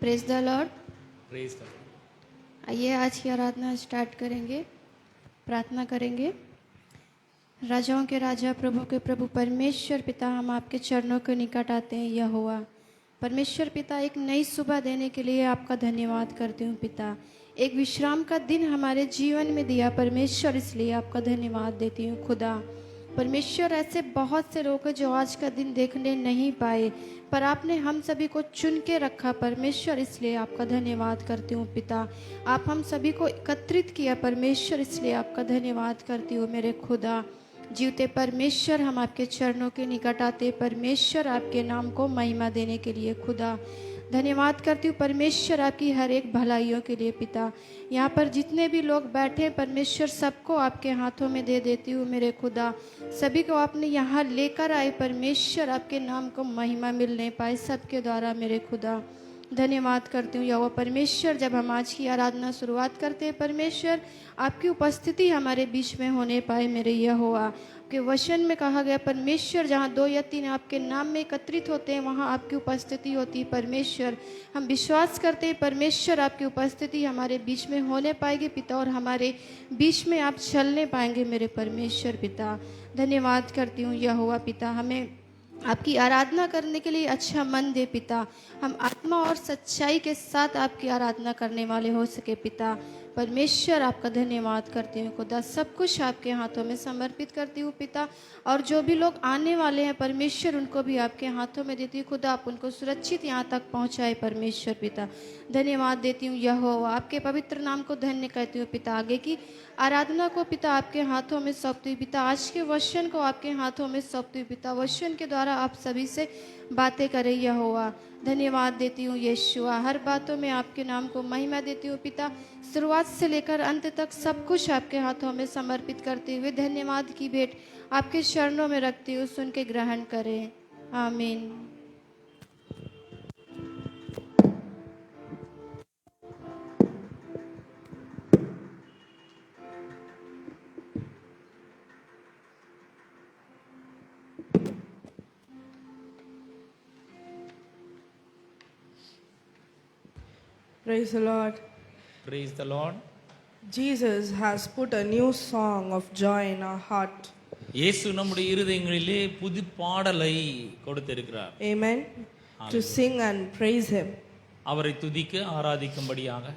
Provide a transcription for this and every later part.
Praise the Lord. Praise the आइए आज की आराधना स्टार्ट करेंगे, प्रार्थना करेंगे। राजाओं के राजा, प्रभु के प्रभु, परमेश्वर पिता, हम आपके चरणों के निकट आते हैं। यहोवा परमेश्वर पिता, एक नई सुबह देने के लिए आपका धन्यवाद करती हूँ पिता। एक विश्राम का दिन हमारे जीवन में दिया परमेश्वर, इसलिए आपका धन्यवाद देती हूँ खुदा। परमेश्वर, ऐसे बहुत से लोग हैं जो आज का दिन देखने नहीं पाए, पर आपने हम सभी को चुन के रखा परमेश्वर, इसलिए आपका धन्यवाद करती हूँ पिता। आप हम सभी को एकत्रित किया परमेश्वर, इसलिए आपका धन्यवाद करती हूँ मेरे खुदा। जीवते परमेश्वर, हम आपके चरणों के निकट आते परमेश्वर, आपके नाम को महिमा देने के लिए खुदा। धन्यवाद करती हूँ परमेश्वर आपकी हर एक भलाइयों के लिए पिता। यहाँ पर जितने भी लोग बैठे परमेश्वर, सबको आपके हाथों में दे देती हूँ मेरे खुदा। सभी को आपने यहाँ लेकर आए परमेश्वर, आपके नाम को महिमा मिलने पाए सबके द्वारा मेरे खुदा। धन्यवाद करती हूँ यहोवा परमेश्वर, जब हम आज की आराधना शुरुआत करते हैं परमेश्वर, आपकी उपस्थिति हमारे बीच में होने पाए मेरे यहोवा। के वचन में कहा गया परमेश्वर, जहाँ 2 या 3 आपके नाम में एकत्रित होते हैं वहाँ आपकी उपस्थिति होती है परमेश्वर। हम विश्वास करते हैं परमेश्वर, आपकी उपस्थिति हमारे बीच में होने पाएगी पिता, और हमारे बीच में आप चलने पाएंगे मेरे परमेश्वर पिता। धन्यवाद करती हूँ यहोवा पिता, हमें आपकी आराधना करने के लिए अच्छा मन दे पिता। हम आत्मा और सच्चाई के साथ आपकी आराधना करने वाले हो सके पिता। परमेश्वर, आपका धन्यवाद करती हूँ खुदा। सब कुछ आपके हाथों में समर्पित करती हूँ पिता, और जो भी लोग आने वाले हैं परमेश्वर, उनको भी आपके हाथों में देती हूँ खुदा। आप उनको सुरक्षित यहाँ तक पहुँचाए परमेश्वर पिता। धन्यवाद देती हूँ यहोवा, आपके पवित्र नाम को धन्य कहती हूँ पिता। आगे की आराधना को पिता आपके हाथों में सौंपती हूँ पिता। आज के वचन को आपके हाथों में सौंपती हूँ पिता। वचन के द्वारा आप सभी से बातें करें यहोवा। धन्यवाद देती हूँ यीशुआ, हर बातों में आपके नाम को महिमा देती हूँ पिता। शुरुआत से लेकर अंत तक सब कुछ आपके हाथों में समर्पित करते हुए धन्यवाद की भेंट आपके चरणों में रखती हूँ, सुन के ग्रहण करें। आमीन। Praise the Lord. Praise the Lord. Jesus has put a new song of joy in our heart. இயேசு நம்முடைய இருதயங்களிலே புது பாடலை கொடுத்திருக்கிறார். Amen. To sing and praise Him. அவரை துதிக்க ஆராதிக்கும்படியாக.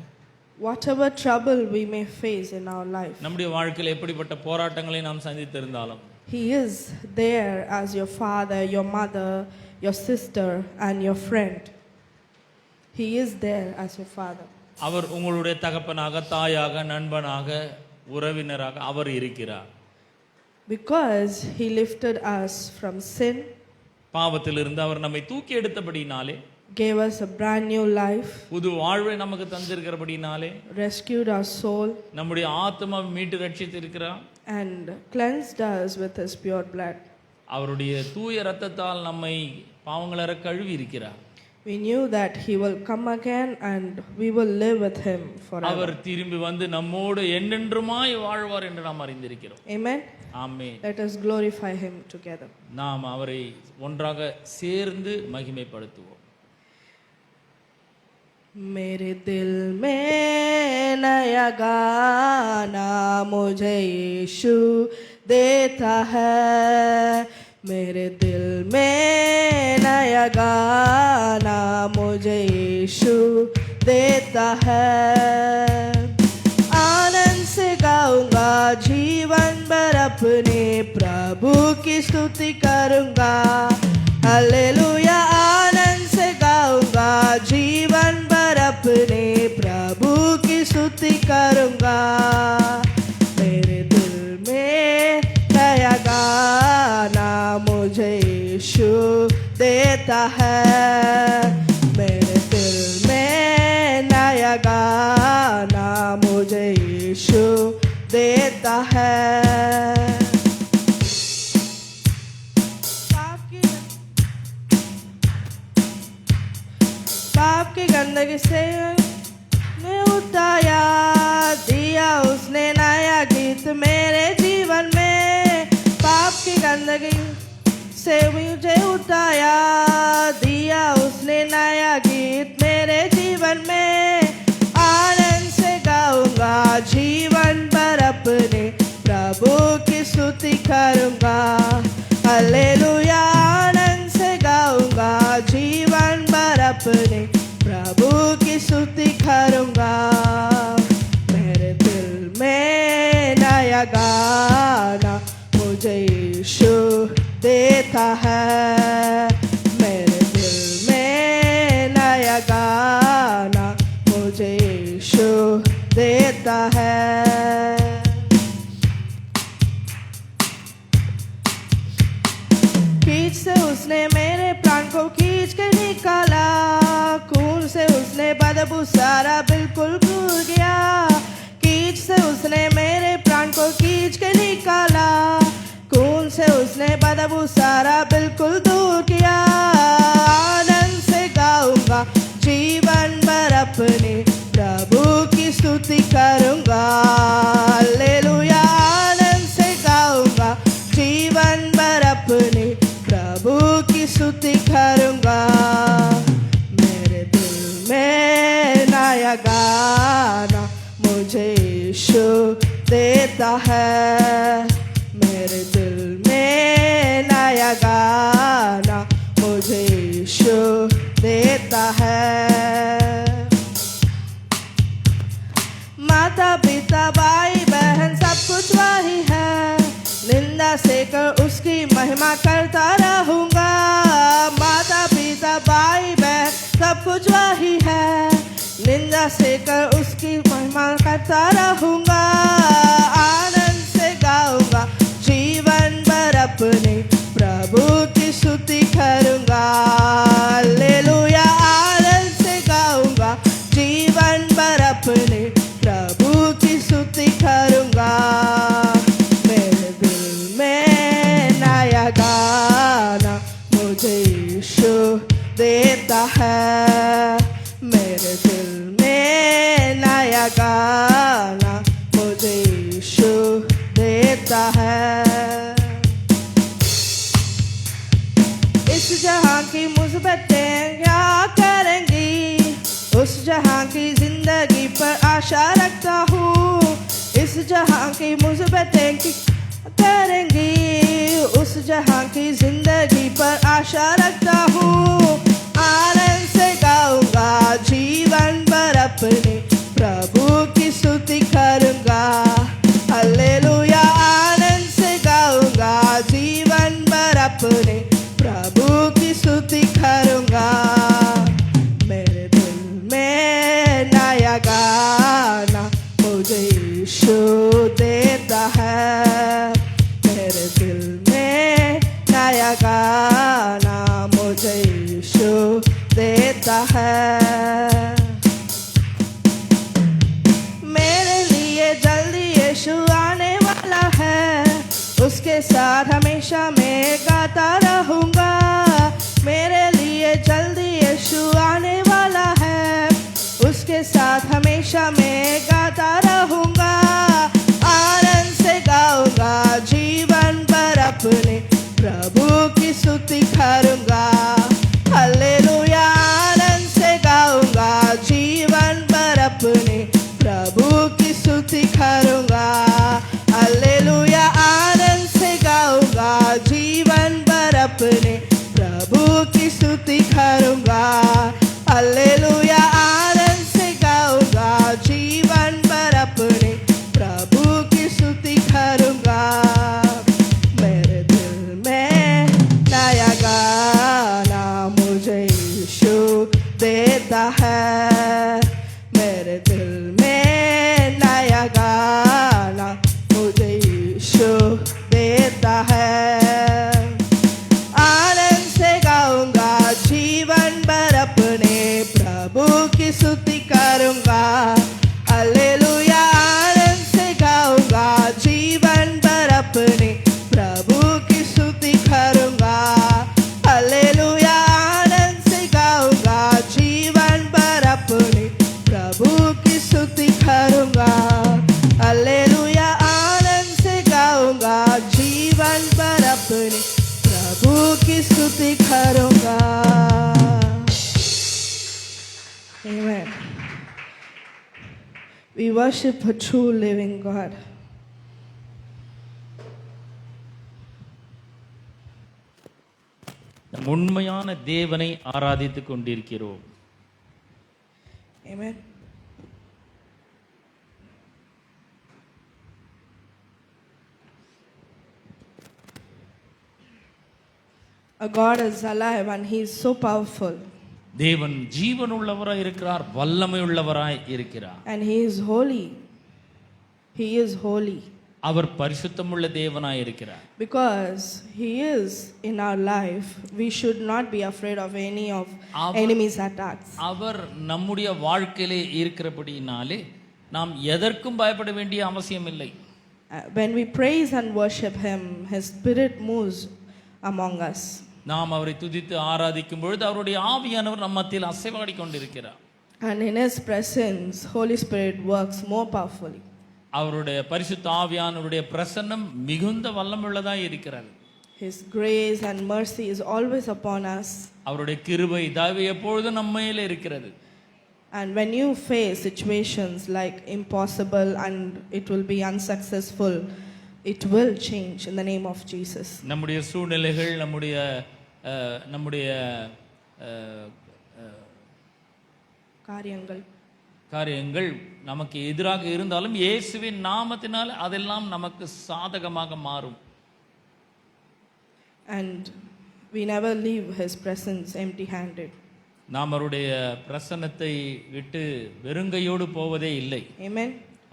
Whatever trouble we may face in our life, நம்முடைய வாழ்க்கையில் எப்படிப்பட்ட போராட்டங்களை நாம் சந்தித்திருந்தாலும், He is there as your father, your mother, your sister and your friend. He is there as your father. அவர் உங்களுடைய தகப்பனாக, தாயாக, நண்பனாக, உறவினராக அவர் இருக்கிறார். Because He lifted us from sin, பாவத்திலிருந்து அவர் நம்மை தூக்கி எடுத்தபடினாலே, gave us a brand new life, புது வாழ்வை நமக்கு தந்திருக்கிறபடினாலே, rescued our soul, நம்முடைய ஆத்மாவை மீட்டு ரட்சித்திருக்கிறார், and cleansed us with His pure blood. அவருடைய தூய இரத்தத்தால் நம்மை பாவங்களற கழுவி இருக்கிறார். We knew that He will come again and we will live with Him forever. அவர் திரும்பி வந்து நம்மோடு என்றென்றுமாய் வாழ்வார் என்று நாம் அறிந்திருக்கிறோம். Amen. ஆமென். Let us glorify Him together. நாம் அவரை ஒன்றாக சேர்ந்து மகிமைப்படுத்துவோம். मेरे दिल में नया गाना मुझे यीशु देता है, मेरे दिल में नया गाना मुझे यीशु देता है। आनंद से गाऊंगा जीवन भर अपने प्रभु की स्तुति करूंगा। हालेलुया। आनंद से गाऊंगा जीवन भर अपने प्रभु की स्तुति करूंगा। मेरे दिल में नया गाना मुझे यीशु देता है, मेरे दिल में नया गाना मुझे यीशु देता है। पाप की गंदगी से मैं उतारा, दिया उसने नया गीत मेरे जीवन में। पाप की गंदगी से मुझे उतारा, दिया उसने नया गीत मेरे जीवन बदबू सारा बिल्कुल भूल गया। कीच से उसने मेरे प्राण को खींच के निकाला, खून से उसने बदबू सारा बिल्कुल दूर किया। आनंद से गाऊंगा जीवन भर अपने प्रभु की स्तुति करूंगा। हालेलुया। आनंद से गाऊंगा जीवन भर अपने प्रभु की स्तुति करूंगा। मेरे दिल में नया गाना मुझे यीशु देता है। मेरे दिल में नया गाना मुझे यीशु देता है। माता पिता भाई बहन सब कुछ वही है, निंदा से कर उसकी महिमा करता रहूंगा। माता पिता भाई बहन सब कुछ वही है, निंदा से कर उसकी महिमा करता रहूंगा। आनंद से गाऊंगा जीवन भर अपने प्रभु की स्तुति करूंगा। हालेलुया। आनंद से गाऊंगा जीवन भर अपने प्रभु की स्तुति करूंगा। मेरे दिल में नया गाना मुझे यीशु देता है। मेरे दिल में नया गाना मुझे यीशु देता है। इस जहां की मुसीबतें क्या करेंगी, उस जहां की जिंदगी पर आशा रखता हूँ। इस जहां की मुसीबतें क्या करेंगी, उस जहां की जिंदगी पर आशा रखता हूँ। आनंद से गाऊंगा जीवन भर अपने प्रभु की स्तुति करूंगा। हालेलुया। आनंद से गाऊंगा जीवन भर अपने प्रभु की स्तुति करूंगा। मेरे दिल में नया गाना मुझे यीशु देता है। मेरे दिल में नया गाना मुझे यीशु देता है। मेरे लिए जल्दी यीशु आने वाला है, उसके साथ हमेशा मैं गाता रहूंगा। मेरे लिए जल्दी यीशु आने वाला है, उसके साथ हमेशा मैं गाता रहूंगा। आनंद से गाऊंगा जीवन भर अपने प्रभु की स्तुति करूंगा। हालेलुया। आनंद से गाऊंगा जीवन भर अपने प्रभु की स्तुति करूंगा। हालेलुया। आनंद से गाऊंगा जीवन भर अपने प्रभु की स्तुति करूंगा। हालेलुया। आनंद से गाऊंगा जीवन भर अपने प्रभु की स्तुति करूंगा। मेरे दिल में नया गाना मुझे यीशु देता है। मेरे दिल में नया गाना मुझे यीशु देता है। आनंद से गाऊंगा जीवन भर अपने प्रभु की स्तुति करूंगा। हालेलुया। आनंद से गाऊंगा जीवन भर अपने प्रभु की स्तुति करूंगा। हालेलुया। आनंद से गाऊंगा जीवन भर अपने प्रभु की स्तुति करूंगा। हालेलुया। आनंद से गाऊंगा जीवन भर अपने प्रभु की स्तुति करूंगा। Amen. We worship a true living God. நம் உண்மையான தேவனை ஆராதித்துக் கொண்டிருக்கிறோம். Amen. Our God is alive and He is so powerful. தேவன் ஜீவன் உள்ளவராய் இருக்கிறார், வல்லமை உள்ளவராய் இருக்கிறார். And He is holy. He is holy. அவர் பரிசுத்தமுள்ள தேவனாய் இருக்கிறார். Because He is in our life, we should not be afraid of any of enemy's attacks. அவர் நம்முடைய வாழ்க்கையிலே இருக்கிறபடியினாலே நாம் எதற்கும் பயப்பட வேண்டிய அவசியம் இல்லை. When we praise and worship Him, His Spirit moves among us. நாம் அவரை துதித்து ஆராதிக்கும் பொழுது அவருடைய ஆவியானவர் நம் மத்தியில் அசைவாடி கொண்டிருக்கிறார். And in His presence, Holy Spirit works more powerfully. அவருடைய பரிசுத்த ஆவியானவருடைய பிரசன்னம் மிகுந்த வல்லமுள்ளதாய் இருக்கிறது. His grace and mercy is always upon us. அவருடைய கிருபை தயவு எப்பொழுதும் நம்ம மேலே இருக்கிறது. And when you face situations like impossible and it will be unsuccessful, it will change in the name of Jesus. நம்முடைய சூழ்நிலைகள் நம்முடைய காரியங்கள் நமக்கு எதிராக இருந்தாலும் இயேசுவின் நாமத்தினால் அதெல்லாம் நமக்கு சாதகமாக மாறும். And we never leave His presence empty handed. நாம் அவருடைய பிரசன்னத்தை விட்டு வெறுங்கையோடு போவதே இல்லை. Amen.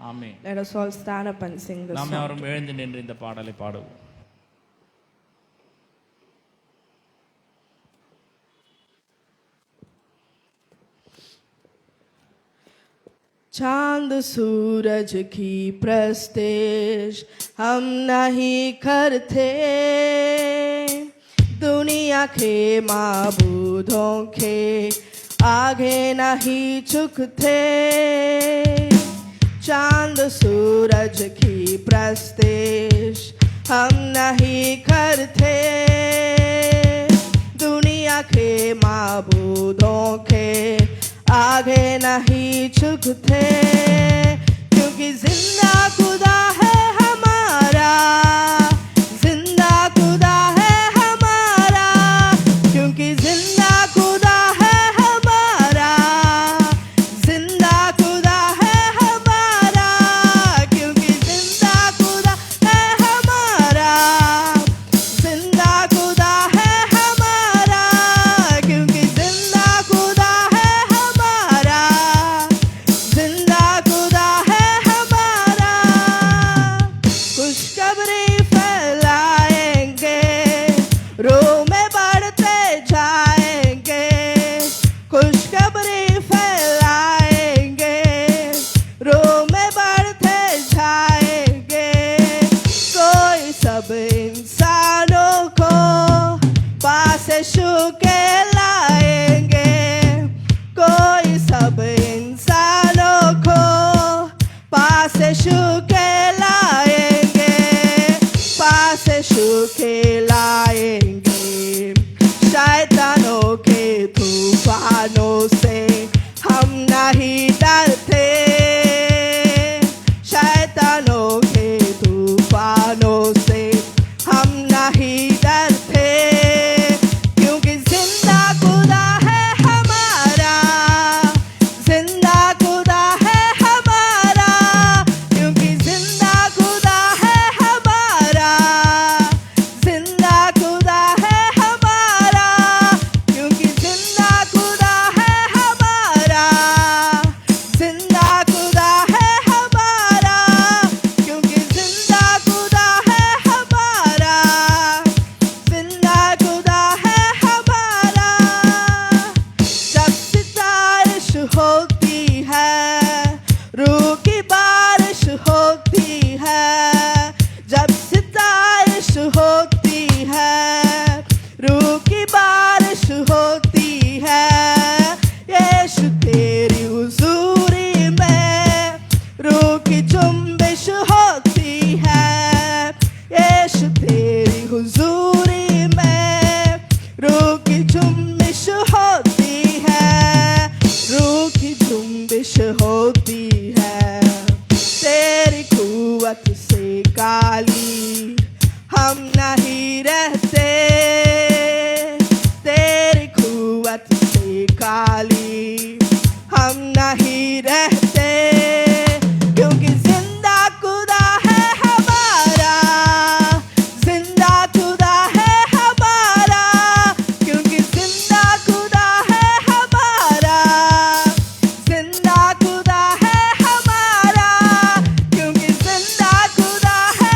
Amen. Let us all stand up and sing this நாம் song. யாரும் எழுந்து நின்று இந்த பாடலை பாடுவோம். चांद सूरज की प्रस्तेश हम नहीं करते, दुनिया के माबूदों के आगे नहीं झुकते. चांद सूरज की प्रस्तेश हम नहीं करते, दुनिया के माबूदों के आगे नहीं झुकते. क्योंकि जिंदा खुदा है हमारा, जिंदा खुदा है हमारा. क्योंकि जिंदा खुदा है हमारा, जिंदा खुदा है हमारा. क्योंकि जिंदा खुदा है हमारा, जिंदा खुदा है हमारा. क्योंकि जिंदा खुदा है हमारा, जिंदा खुदा है हमारा. खुशखबरी फैलाएंगे, रूह में बढ़ते जाएंगे. खुशखबरी फैलाएंगे, रूह में बढ़ते जाएंगे. कोई सब इंसानों को पास छू के लाएंगे. कोई सब इंसानों को पास छू के लाएंगे, पास छू के लाएंगे. शैतानों के तूफानों से हम नहीं डरते, शैतानों के तूफानों से हम नहीं डरते. क्योंकि जिंदा खुदा है हमारा, जिंदा खुदा है हमारा. क्योंकि जिंदा खुदा है हमारा, जिंदा खुदा है हमारा. क्योंकि जिंदा खुदा है हमारा, जिंदा खुदा है हमारा. क्योंकि जिंदा खुदा है हमारा, जिंदा खुदा है हमारा. जब सितारिश होती है, रूह की बारिश होती है. जब सितारिश होती है, रूह की बारिश होती है. यीशु तेरी हुजूरी में रूह की जुम्बिश होती है. यीशु तेरी हुजूरी में रूह की जुम्बिश होती है, रूह की जुम्बिश होती है. तेरी कुव्वत से काली हम नहीं रहते, तेरी कुव्वत से काली हम नहीं रहते. क्योंकि जिंदा खुदा है हमारा, जिंदा खुदा है हमारा. क्योंकि जिंदा खुदा है हमारा, जिंदा खुदा है हमारा. क्योंकि जिंदा खुदा है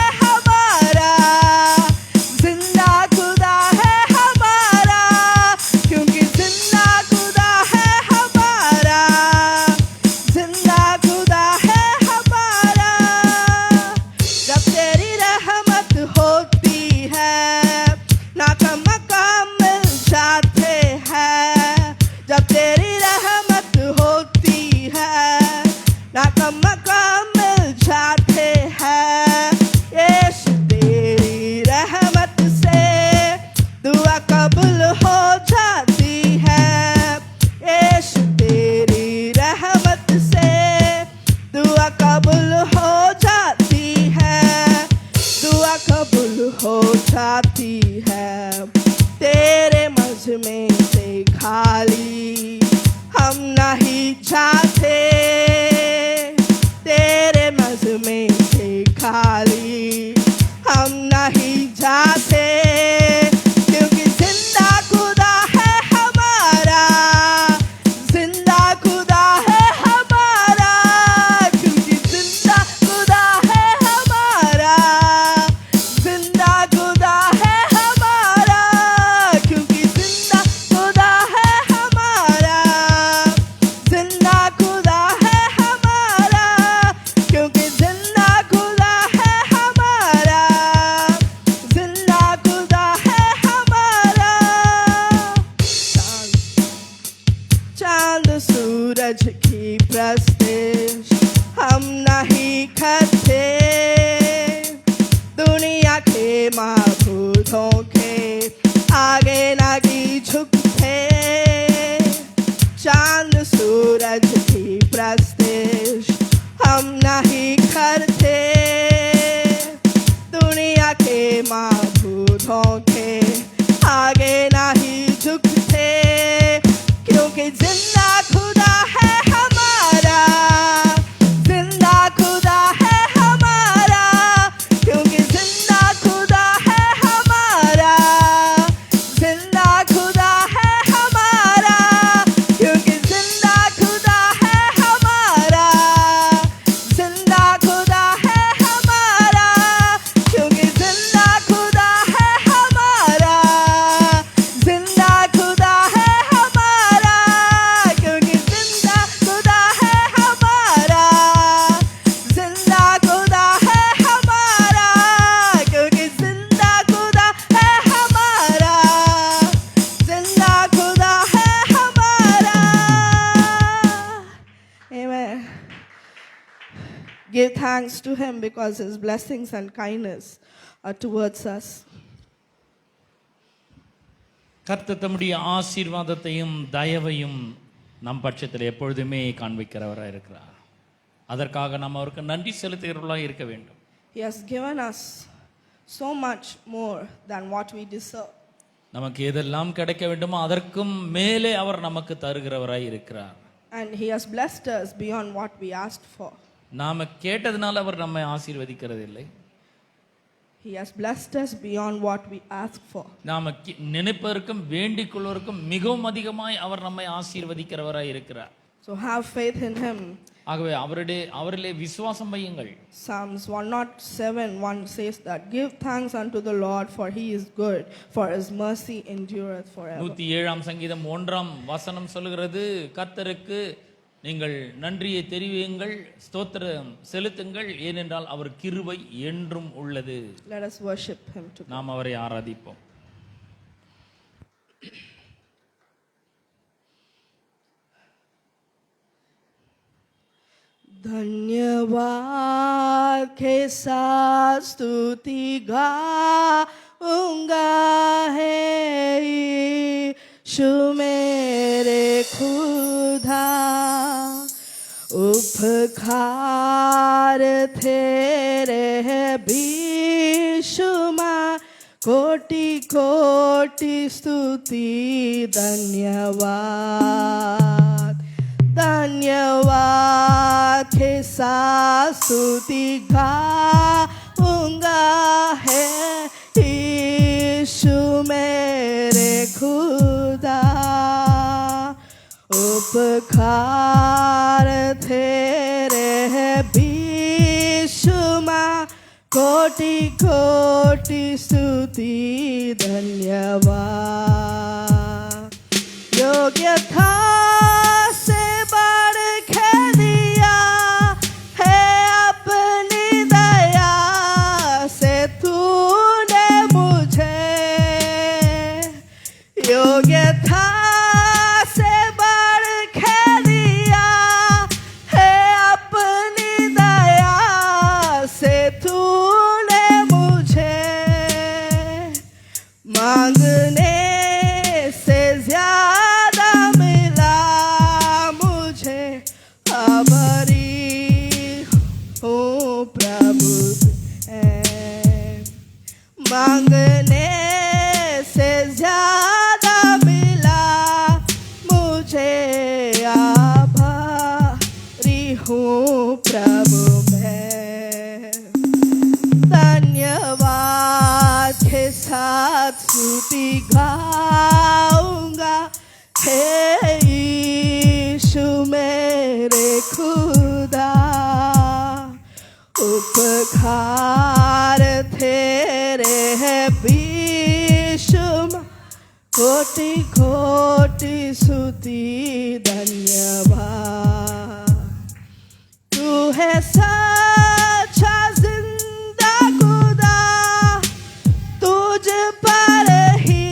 चांद सूरज की प्रस्तिश हम नहीं करते, दुनिया के माबूदों के आगे नहीं झुकते। चांद सूरज की प्रस्तिश हम नहीं करते, दुनिया के माबूदों के आगे नहीं झुकते। क्योंकि जिंदा खुदा है हमारा, जिंदा खुदा है हमारा, क्योंकि जिंदा खुदा है हमारा, जिंदा खुदा है हमारा, क्योंकि जिंदा खुदा है हमारा, जिंदा खुदा है हमारा, क्योंकि जिंदा खुदा है हमारा, जिंदा खुदा है हमारा, क्योंकि जिंदा खुदा है हमारा, जिंदा खुदा है हमारा, क्योंकि जिंदा खुदा है हमारा, जिंदा खुदा है हमारा। Amen. Give thanks to him because his blessings and kindness are towards us. கர்த்தர் தம்முடைய ஆசீர்வாதத்தையும் தயவையும் நம் பட்சத்தில் எப்பொழுதுமே காண்பிக்கிறவராக இருக்கிறார். அதற்காக நாம் அவருக்கு நன்றி செலுத்துகிறவர்களாக இருக்க வேண்டும். He has given us so much more than what we deserve. நமக்கு எதெல்லாம் கிடைக்க வேண்டுமோ அதற்கும் மேலே அவர் நமக்கு தருகிறவராய் இருக்கிறார். And he has blessed us beyond what we asked for. நாம கேட்டதுனால அவர் நம்மை ஆசீர்வதிக்கிறதில்லை. He has blessed us beyond what we asked for. நாம நினைப்பதற்கும் வேண்டிக் கொள்வதற்கும் மிகவும் அதிகமாய் அவர் நம்மை ஆசீர்வதிக்கிறவராய் இருக்கிறார். So have faith in him. ஆகவே அவரிலே விசுவாசம் வையுங்கள். Psalms 107:1 says that give thanks unto the Lord for he is good, for his mercy endureth forever. 107 சங்கீதம் 1 சொல்லுகிறது, கர்த்தருக்கு நீங்கள் நன்றியை தெரிவியுங்கள், ஸ்தோத்திரம் செலுத்துங்கள், ஏனென்றால் அவர் கிருபை என்றும் உள்ளது. Let us worship him together. நாம் அவரை ஆராதிப்போம். धन्यवाद के साथ स्तुति गाऊंगा है यीशु मेरे खुदा, उपकार तेरे बेशुमार, कोटि कोटि स्तुति धन्यवाद। धन्यवाद के साथ स्तुति गाऊंगा है यीशु मेरे खुदा, उपकार तेरे बेशुमार, कोटि कोटि स्तुति धन्यवाद। योग्य था से बढ़ के दिया है अपनी दया से तूने मुझे, योग्य था से बढ़ के दिया है अपनी दया से तूने मुझे, मांगने से ज्यादा मिला मुझे, आभारी हूँ प्रभु मांगने से ज्यादा मिला मुझे, आभारी हूँ प्रभु मैं। धन्यवाद के साथ स्तुति गाऊंगा हे यीशु मेरे खुदा, उपकार तेरे बेशुमार, कोटि कोटि स्तुति धन्यवाद। तू है सच्चा जिंदा खुदा, तुझ पर ही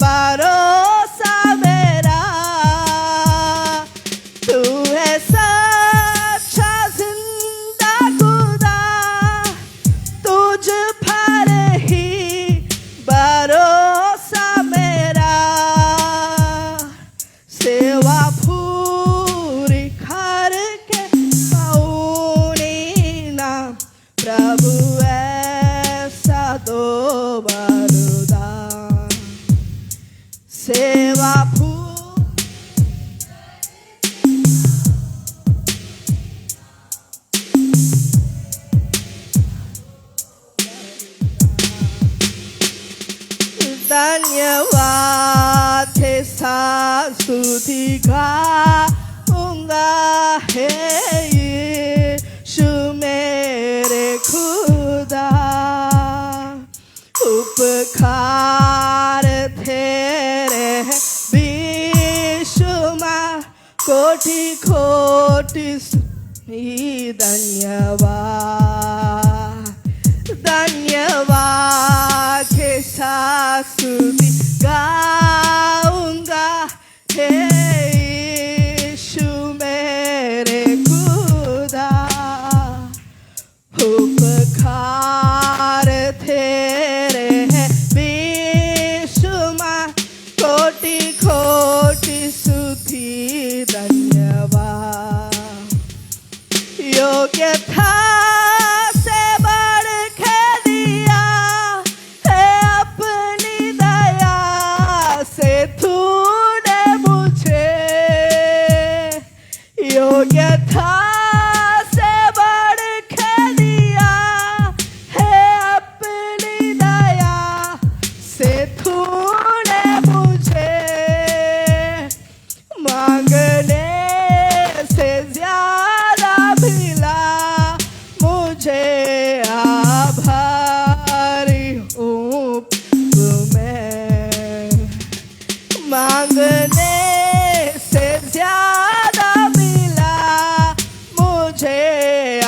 भरोसा मेरा, सेवा पूरी करके पाऊनी ना प्रभु ऐसा दो वरदान सेवा धन्यवाद है स्तुति गाऊंगा हे यीशु मेरे खुदा उपकार तेरे बेशुमार कोटि कोटि धन्यवाद धन्यवाद के साथ स्तुति गाऊंगा हे यीशु मेरे खुदा उपकार तेरे हैं बेशुमार कोटि कोटि स्तुति धन्यवाद योग्यता से बढ़ के दिया है अपनी दया से तूने मुझे योग्यता से बढ़ के दिया है अपनी दया से तूने मुझे मांगने से ज्यादा मिला मुझे आभारी हूँ मैं मांगने से ज्यादा मिला मुझे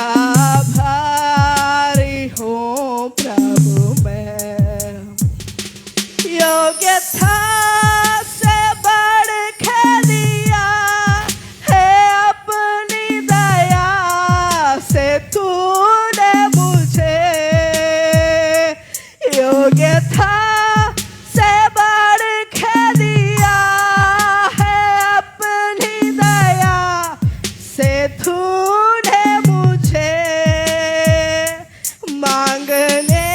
आभारी हूँ प्रभु मैं योग्यता से बढ़ के दिया है अपनी दया से तूने मुझे योग्यता से बढ़ के दिया है अपनी दया से तूने मुझे मांगने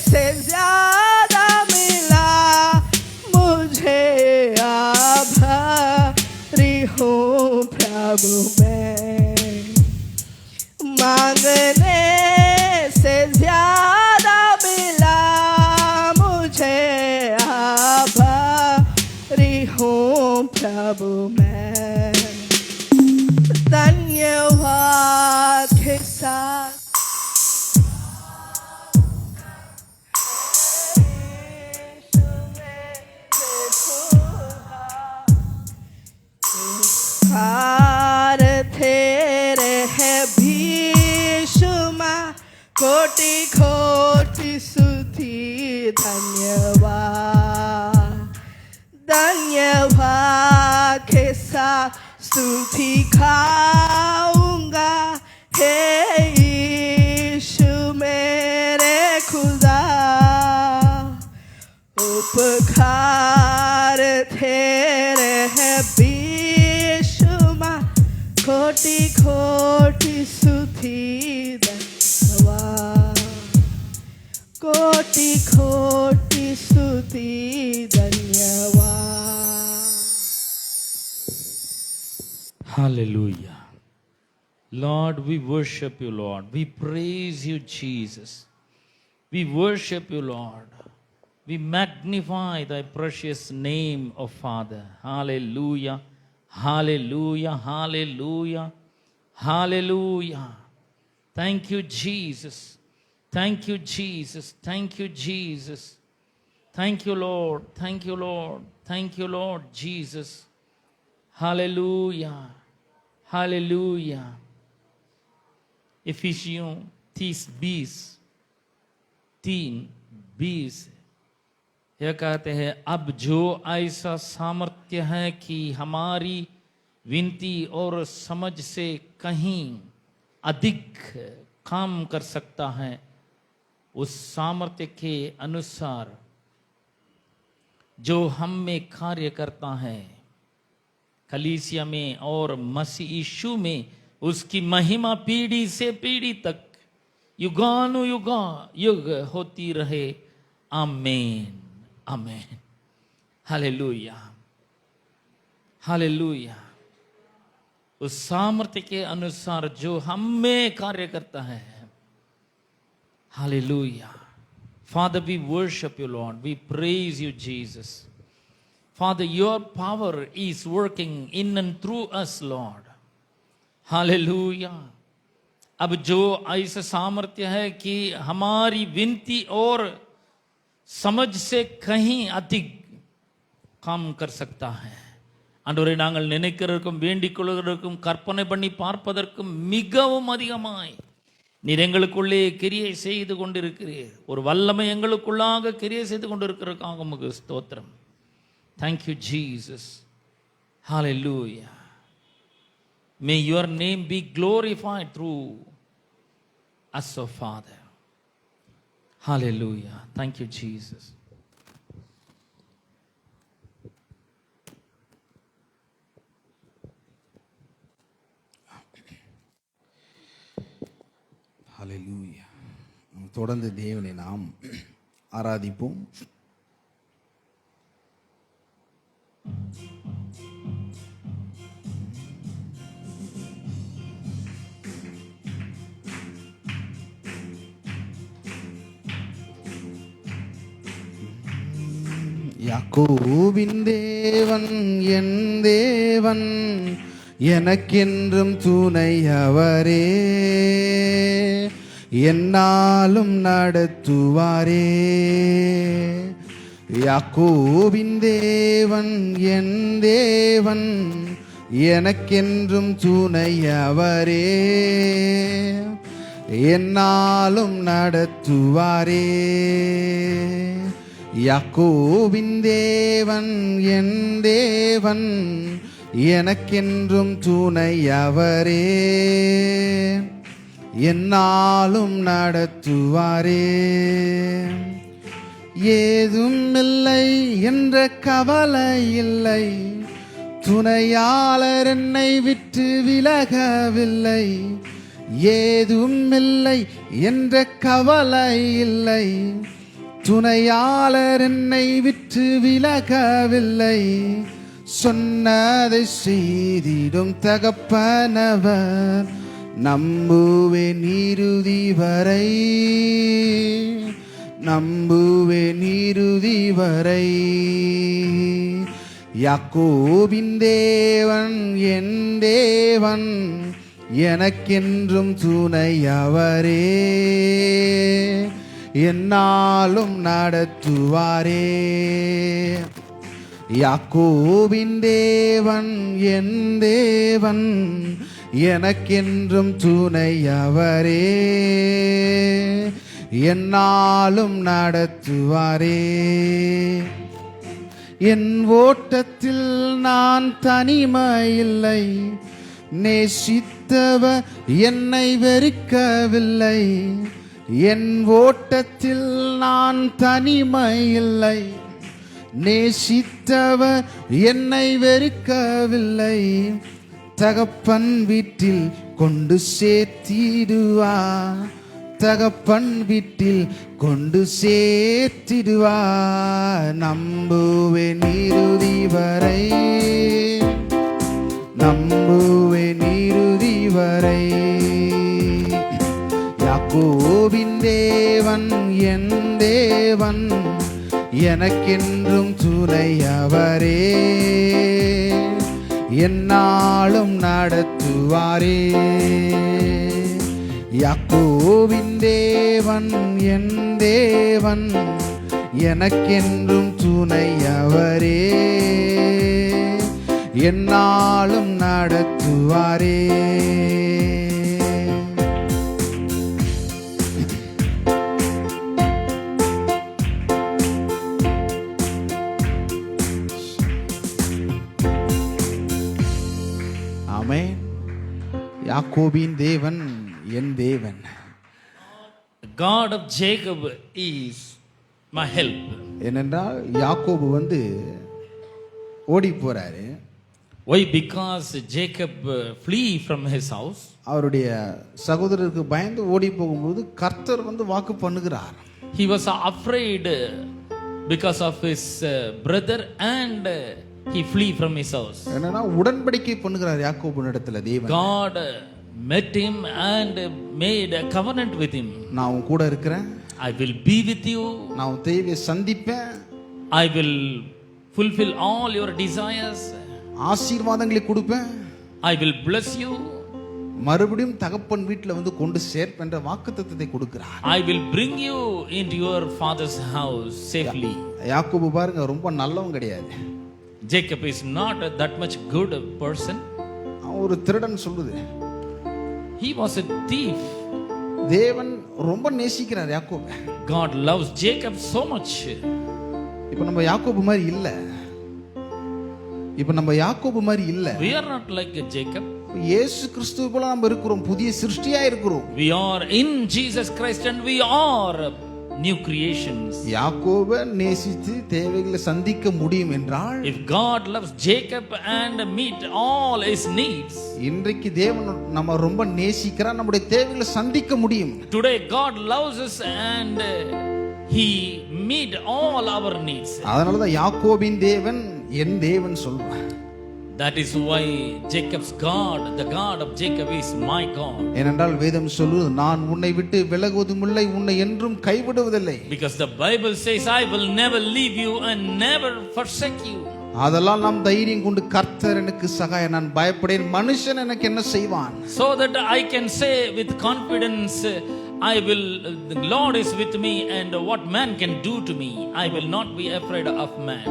से ज्यादा मिला मुझे आभारी हूँ प्रभु मैं मांगने से ज्यादा मिला मुझे आभारी हूँ प्रभु मैं धन्यवाद के साथ हार तेरे है बेशुमार कोटि कोटि स्तुति धन्यवाद धन्यवाद के साथ स्तुति गाऊंगा हे यीशु मेरे खुदा उपकार तेरे है बेशुमार कोटि कोटि स्तुति धन्यवाद कोटि कोटि स्तुति धन्यवाद Hallelujah. Lord, we worship you, Lord. We praise you, Jesus. We worship you, Lord. We magnify thy precious name, O Father. Hallelujah. Hallelujah. Hallelujah. Hallelujah. Thank you, Jesus. Thank you, Jesus. Thank you, Jesus. Thank you, Lord. Thank you, Lord. Thank you, Lord Jesus. Hallelujah. Hallelujah. इफिसियों 30:20 यह कहते हैं, अब जो ऐसा सामर्थ्य है कि हमारी विनती और समझ से कहीं अधिक काम कर सकता है, उस सामर्थ्य के अनुसार जो हम में कार्य करता है। कलीसिया में और मसीह यीशु में उसकी महिमा पीढ़ी से पीढ़ी तक युगानुयुगा युग होती रहे। आमीन आमीन। Hallelujah hallelujah. उस सामर्थ्य के अनुसार जो हम में कार्य करता है। Hallelujah. Father, we worship you, Lord. We praise you, Jesus. Father, your power is working in and through us, Lord. Hallelujah. अब जो ऐसा सामर्थ्य है कि हमारी विनती और समझ से कहीं अधिक काम कर सकता है। ஆண்டவரே, நாங்கள் நினைக்கிறதற்கும் வேண்டிக் கொள்வதற்கும் கற்பனை பண்ணி பார்ப்பதற்கும் மிகவும் அதிகமாய் நீர் எங்களுக்குள்ளே கிரியை செய்து கொண்டிருக்கிறீர். ஒரு வல்லமை எங்களுக்குள்ளாக கிரியை செய்து கொண்டிருக்கிறதுக்காக உமக்கு ஸ்தோத்திரம். Thank you, Jesus. Hallelujah. May your name be glorified through us, O Father. Hallelujah. Thank you, Jesus. ஹல்லேலூயா. தொடர்ந்து தேவனை நாம் ஆராதிப்போம். யாக்கோபின் தேவன் என் தேவன், எனக்கென்றும் துணை அவரே, என்னாலும் நடத்துவாரே. யாக்கோபின் தேவன் என் தேவன், எனக்கென்றும் துணை அவரே, என்னாலும் நடத்துவாரே. யாக்கோபின் தேவன் என் தேவன், எனக்கென்றும் துணை அவரே, என்னாலும் நடத்துவாரே. ஏதும் இல்லை என்ற கவலை இல்லை, துணையாளர் என்னை விட்டு விலகவில்லை. ஏதும் இல்லை என்ற கவலை இல்லை, துணையாளர் என்னை விட்டு விலகவில்லை. சொன்னதை செய்திடும் தகப்பனவர், நம்புவேன் இறுதி வரை, நம்புவேன் இறுதி வரை. யாக்கோபின் தேவன் என் தேவன், எனக்கென்றும் துணை அவரே, என்னாலும் நடத்துவாரே. யாக்கோபின் தேவன் என் தேவன், எனக்கென்றும் துணை அவரே, என்னாலும் நடத்துவாரே. என் ஓட்டத்தில் நான் தனிமையில்லை, நேசித்தவர் என்னை வெறுக்கவில்லை. என் ஓட்டத்தில் நான் தனிமையில்லை, நேசித்தவர் என்னை வெறுக்கவில்லை. தகப்பன் வீட்டில் கொண்டு சேர்த்திடுவார், தகப்பன் வீட்டில் கொண்டு சேர்த்திடுவார். நம்புவேன் இறுதி வரை, நம்புவேன் இறுதி வரை. யாக்கோபின் தேவன் என் தேவன், எனக்கென்றும் துணை அவரே, என்னாலும் நடத்துவாரே. யாக்கோபின் தேவன் என் தேவன், எனக்கென்றும் துணை அவரே, என்னாலும் நடத்துவாரே. ஆமென். யாக்கோபின் தேவன் என் தேவன். The God of Jacob is my help. ஏனென்றால் யாக்கோபு ஓடி போறாரு, Why? Because Jacob flee from his house. அவருடைய சகோதரருக்கு பயந்து ஓடி போகும்போது கர்த்தர் வந்து வாக்கு பண்ணுகிறார். He was afraid because of his brother and he flee from his house. என்னன்னா உடன்படிக்கை பண்ணுகிறார் யாக்கோபு இடத்துல தேவன். God met him and made a covenant with him. நான் உன் கூட இருக்கிறேன். I will be with you. நான் உன் தேவையை சந்திப்பேன். I will fulfill all your desires. ஆசீர்வாதங்களை கொடுப்பேன். I will bless you. மறுபடியும் தகப்பன் வீட்டில் வந்து கொண்டு சேர்ப்பென்ற வாக்குத்தத்தத்தை கொடுக்கிறார். I will bring you into your father's house safely. யாக்கோபு பாருங்க ரொம்ப நல்லவன் கிடையாது. Jacob is not that much good person. அவன் ஒரு திருடன் சொல்லுது. He was a thief. தேவன் ரொம்ப நேசிக்கிறார் யாக்கோபை. God loves Jacob so much. இப்போ நம்ம யாக்கோபு மாதிரி இல்ல. இப்போ நம்ம யாக்கோபு மாதிரி இல்ல. We are not like Jacob. இயேசு கிறிஸ்துவை போல நம்ம இருக்கிறோம். புதிய சிருஷ்டியா இருக்கிறோம். We are in Jesus Christ and we are new creations. யாக்கோபை நேசித்து தேவைகளை சந்திக்க முடியும் என்றால், if God loves Jacob and meet all his needs, இன்றைக்கு தேவன் நம்ம ரொம்ப நேசிக்கிறார், நம்முடைய தேவைகளை சந்திக்க முடியும். today God loves us and he meet all our needs. அதனால தான் யாக்கோபின் தேவன் என் தேவன் சொல்வார். That is why Jacob's God, the God of Jacob is my God. ஏனென்றால் வேதம் சொல்லுது, நான் உன்னை விட்டு விலகுவதும் இல்லை, உன்னை என்றும் கைவிடுவதில்லை. Because the Bible says, I will never leave you and never forsake you. அதெல்லாம் நாம் தைரியம் கொண்டு கர்த்தர் எனக்கு சகாய, நான் பயப்படேன், மனுஷன் எனக்கு என்ன செய்வான். So that I can say with confidence, the Lord is with me and what man can do to me, I will not be afraid of man.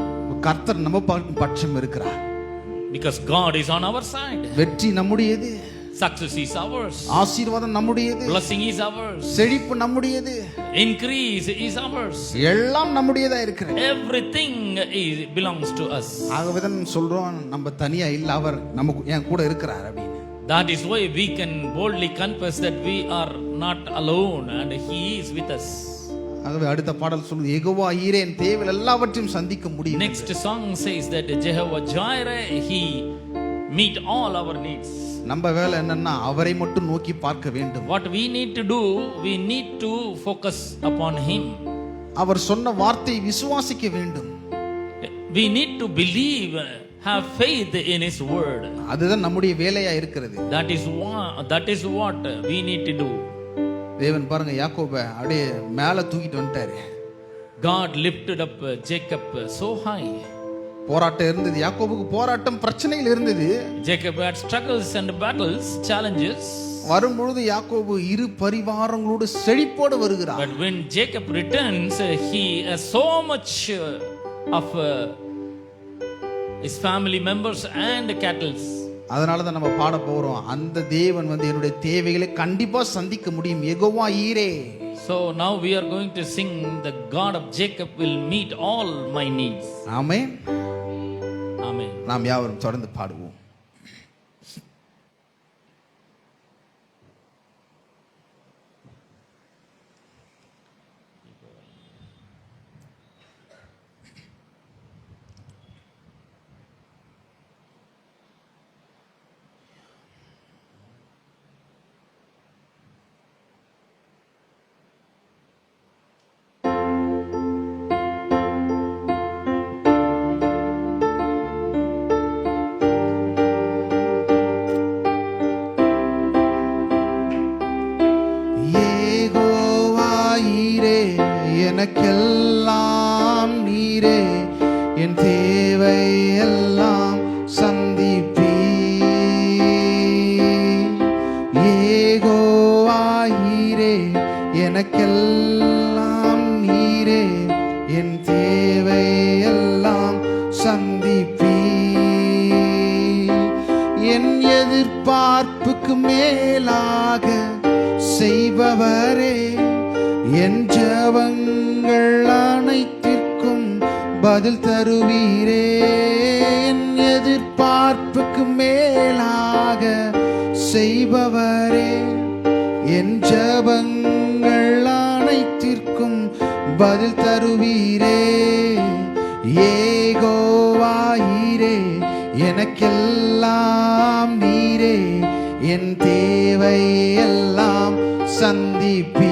கர்த்தர் நம்ம பட்சம் இருக்கிறார். Because God is on our side. வெற்றி நம்முடையது. Success is ours. ஆசீர்வாதம் நம்முடையது. Blessing is ours. செழிப்பு நம்முடையது. Increase is ours. எல்லாம் நம்முடையதா இருக்கிறது. Everything belongs to us. ஆகவே தான் சொல்றோம், நம்ம தனியா இல்ல, அவர் நமக்கு என் கூட இருக்கிறார் அப்படின்னு. That is why we can boldly confess that we are not alone and he is with us. ஆகவே அடுத்த பாடல் சொல்லுது, யெகோவா ஈரே என் தேவைகள் எல்லாவற்றையும் சந்திக்க முடியும். Next song says that Jehovah Jireh, he meet all our needs. நம்ம வேலை என்னன்னா அவரை மட்டும் நோக்கி பார்க்க வேண்டும். What we need to do, we need to focus upon him. அவர் சொன்ன வார்த்தையை விசுவாசிக்க வேண்டும். We need to believe, have faith in his word. அதுதான் நம்முடைய வேலையா இருக்கிறது. That is what we need to do. தேவன் பாருங்க யாக்கோபை அப்படியே மேல தூக்கிட்டு வந்துட்டாரு. God lifted up Jacob so high. போராட்டம் இருந்தது, யாக்கோபுக்கு போராட்டம் பிரச்சனைகள் இருந்தது. Jacob had struggles and battles, challenges. வரும்பொழுது யாக்கோபு இரு பரிவாரங்களோடு செழிப்போடு வருகிறார். But when Jacob returns, he has so much of his family members and cattle. அதனால தான் நம்ம பாட போறோம், அந்த தேவன் வந்து என்னுடைய தேவைகளை கண்டிப்பா சந்திக்க முடியும், யெகோவா ஈரே. So now we are going to sing, the God of Jacob will meet all my needs. Amen. Amen. நாம் யாவரும் தொடர்ந்து பாடுவோம். எனக்கெல்லாம் நீரே, என் தேவை எல்லாம் சந்திப்பீ. யெகோவா ஈரே, எனக்கெல்லாம் நீரே, என் தேவை எல்லாம் சந்திப்பீ. என் எதிர்பார்ப்புக்கு மேலாக செய்பவரே, என் ஜெபங்கள் அனைத்திற்கும் பதில் தருவீரே. என் எதிர்பார்ப்புக்கு மேலாக செய்பவரே, என் ஜெபங்கள் அனைத்திற்கும் பதில் தருவீரே. யெகோவா ஈரே, எனக்கெல்லாம் நீரே என் தேவை எல்லாம் சந்திப்பீ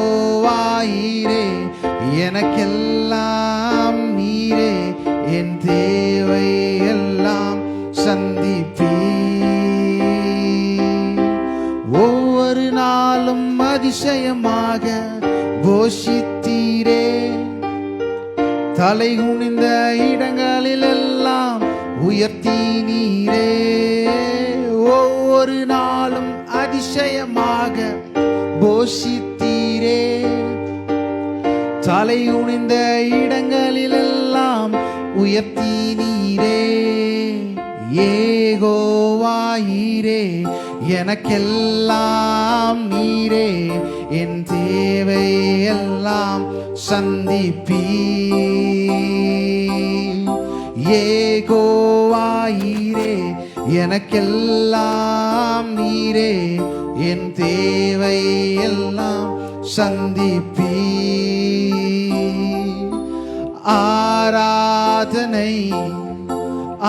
யெகோவாயிரே எனக்கெல்லாம் நீரே என் தேவை எல்லாம் சந்திப்பீ ஒவ்வொரு நாளும் அதிசயமாக போஷித்தீரே தலை குனிந்த இடங்களிலெல்லாம் உயர்த்தி நீரே ஒவ்வொரு நாளும் அதிசயமாக போஷித்தீரே தலை குனிந்த இடங்களிலெல்லாம் உயர்த்தி நீரே யெகோவாயிரே எனக்கெல்லாம் நீரே என் தேவை எல்லாம் சந்திப்பீ யெகோவாயிரே எனக்கெல்லாம் நீரே என் தேவை எல்லாம் சந்திப்பீ ஆராதனை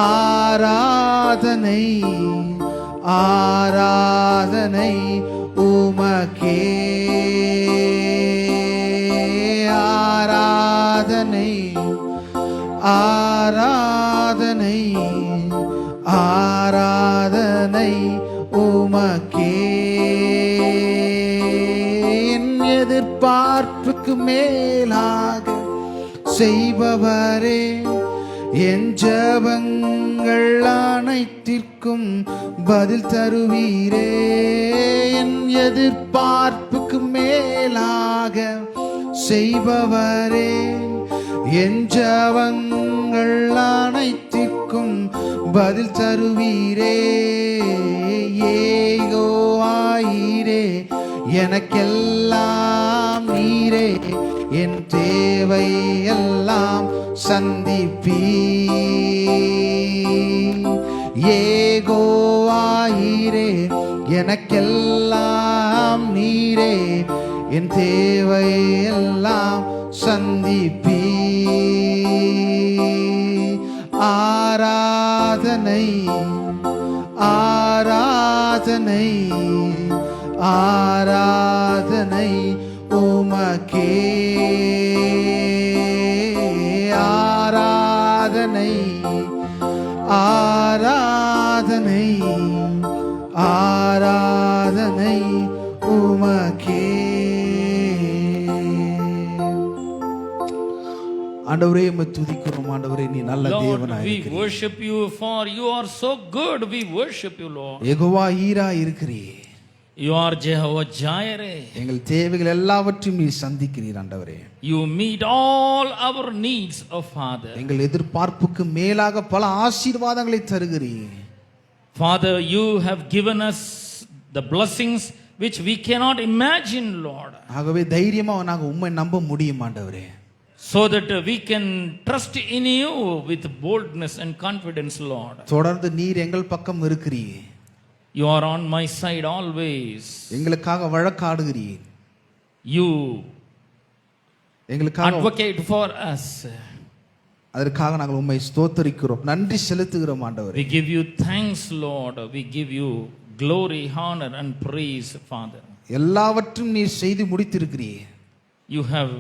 ஆராதனை ஆராதனை உமக்கே ஆராதனை ஆராதனை ஆராதனை உமக்கே என் எதிர்பார்ப்புக்கு மேலாக செய்பவரே என் ஜெபங்கள் அனைத்திற்கும் பதில் தருவீரே என் எதிர்பார்ப்புக்கு மேலாக செய்பவரே என் ஜெபங்கள் அனைத்திற்கும் பதில் தருவீரே யெகோவாயிரே எனக்கெல்லாம் நீரே என் தேவை எல்லாம் சந்திப்பீ யெகோவாயிரே எனக்கெல்லாம் நீரே என் தேவை எல்லாம் சந்திப்பீ ஆராதனை ஆராதனை ஆராதனை உமக்கே ஆராதனை ஆராதனை ஆராதனை உமக்கே ஆண்டவரே உம்மை துதிக்கிறோம் ஆண்டவரே நீ நல்ல Lord, தேவனாய் we இருக்கிறீர் worship you for you are so good. We worship you, Lord. Jehovah ஈரா இருக்கிறீர் You are Jehovah Jireh. எங்கள் தேவைகள் எல்லாவற்றையும் நீ சந்திக்கிறீர் ஆண்டவரே You meet all our needs, oh Father. எங்கள் எதிர்பார்ப்புக்கு மேலாக பல ஆசீர்வாதங்களை தருகிறீர் Father, you have given us the blessings which we cannot imagine, Lord, ஆகவே தைரியமா நாங்கள் உம்மை நம்ப முடியும் ஆண்டவரே so that we can trust in you with boldness and confidence, Lord. தொடர்ந்து நீர் எங்கள் பக்கம் இருக்கிறீர் You are on my side always. எங்களுக்காக வழக்காடுகிறீர் You எங்களுக்காக advocate for us. அதற்காக நாங்கள் உம்மை ஸ்தோத்தரிக்கிறோம் நன்றி செலுத்துகிறோம் ஆண்டவரே We give you thanks, Lord. We give you glory, honor and praise, Father. எல்லாவற்றையும் நீர் செய்து முடித்திருக்கிறீர் You have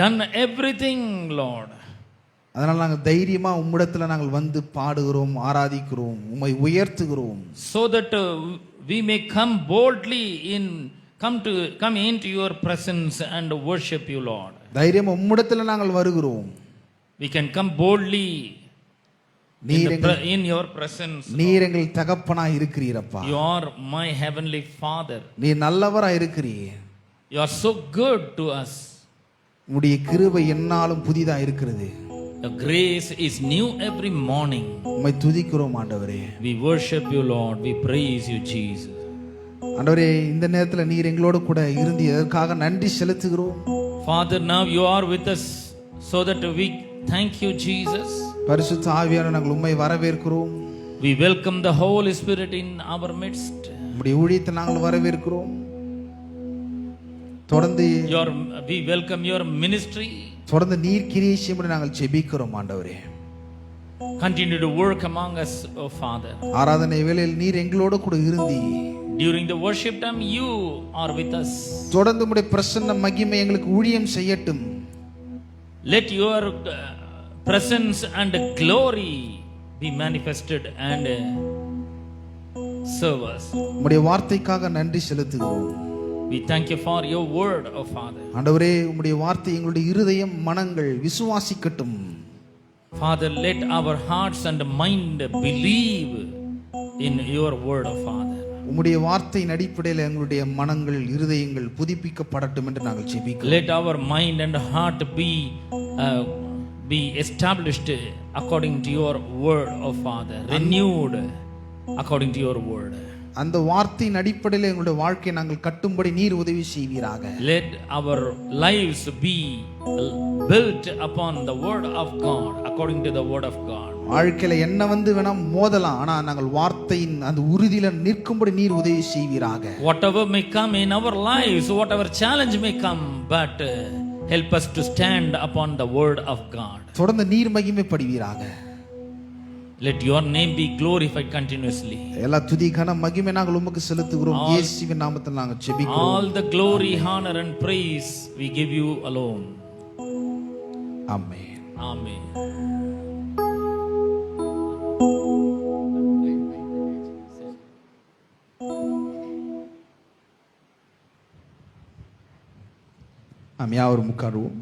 done everything, Lord. அதனால் நாங்கள் தைரியமா உம்மிடத்துல நாங்கள் வந்து பாடுகிறோம் ஆராதிக்கிறோம் உம்மை உயர்த்துகிறோம் So that we may come boldly come into your presence and worship you, Lord. தைரியமா உம்மிடத்துல நாங்கள் வருகிறோம் We can come boldly in your presence. நீர் எங்கள் தகப்பனாய் இருக்கிறீரப்பா You are my heavenly Father. நீர் நல்லவராய் இருக்கிறீர் You are so good to us. உம்முடைய கிருபை என்னாலும் புதிதா இருக்கிறது Your grace is new every morning. உம்மை துதிக்கிறோம் ஆண்டவரே We worship you, Lord. We praise you, Jesus. ஆண்டவரே இந்த நேரத்துல நீர் எங்களோடு கூட இருந்து எதற்காக நன்றி செலுத்துகிறோம் Father, now you are with us so that we thank you, Jesus. பரிசுத்த ஆவியானவரே நாங்கள் உம்மை வரவேற்கிறோம் We welcome the Holy Spirit in our midst. உம்முடைய ஊழியத்தை நாங்கள் வரவேற்கிறோம் தொடர்ந்து We welcome your ministry. தொடர்ந்து நீர் கிரியை செய்யும்படி நாங்கள் ஜெபிக்கிறோம் ஆண்டவரே. Continue to work among us, oh Father. ஆராதனை வேளையில் நீர் எங்களோடு கூட இருந்தி During the worship time, you are with us. தொடர்ந்து உம்முடைய பிரசன்ன மகிமை எங்களுக்கு ஊழியம் செய்யட்டும். Let your presence and glory be manifested and serve us. உம்முடைய வார்த்தைக்காக நன்றி செலுத்துகிறோம். We thank you for your word, oh Father. ஆண்டவரே, உம்முடைய வார்த்தை எங்களுடைய இருதயம் மனங்கள் விசுவாசிக்கட்டும். Father, let our hearts and mind believe in your word, oh Father. உம்முடைய வார்த்தையின் அடிப்படையில் எங்களுடைய மனங்கள் இருதயங்கள் புதுப்பிக்கப்படட்டும் என்று நாங்கள் ஜெபிக்கிறோம். Let our mind and heart be established according to your word, oh Father. Renewed according to your word. அந்த வார்த்தையின் அடிப்படையில் எங்களுடைய வாழ்க்கையை நாங்கள் கட்டும்படி நீர் உதவி செய்வீராக. Let our lives be built upon the word of God, according to the word of God. வாழ்க்கையில என்ன வந்து வேணா மோதலாம், ஆனா நாங்கள் வார்த்தையின் அந்த உறுதியில நிற்கும்படி நீர் உதவி செய்வீராக. Whatever may come in our lives, whatever challenge may come, but help us to stand upon the word of God. தொடர்ந்து நீர் மகிமைப்படுவீராக. Let your name be glorified continuously. எல்லா துதி கன மகிமை நாங்கள் உமக்கு செலுத்துகிறோம். இயேசுவின் நாமத்தில் நாங்கள் ஜெபிக்கிறோம். All the glory, honor and praise we give you alone. Amen. Amen. யாவரும் உட்காருவோம்.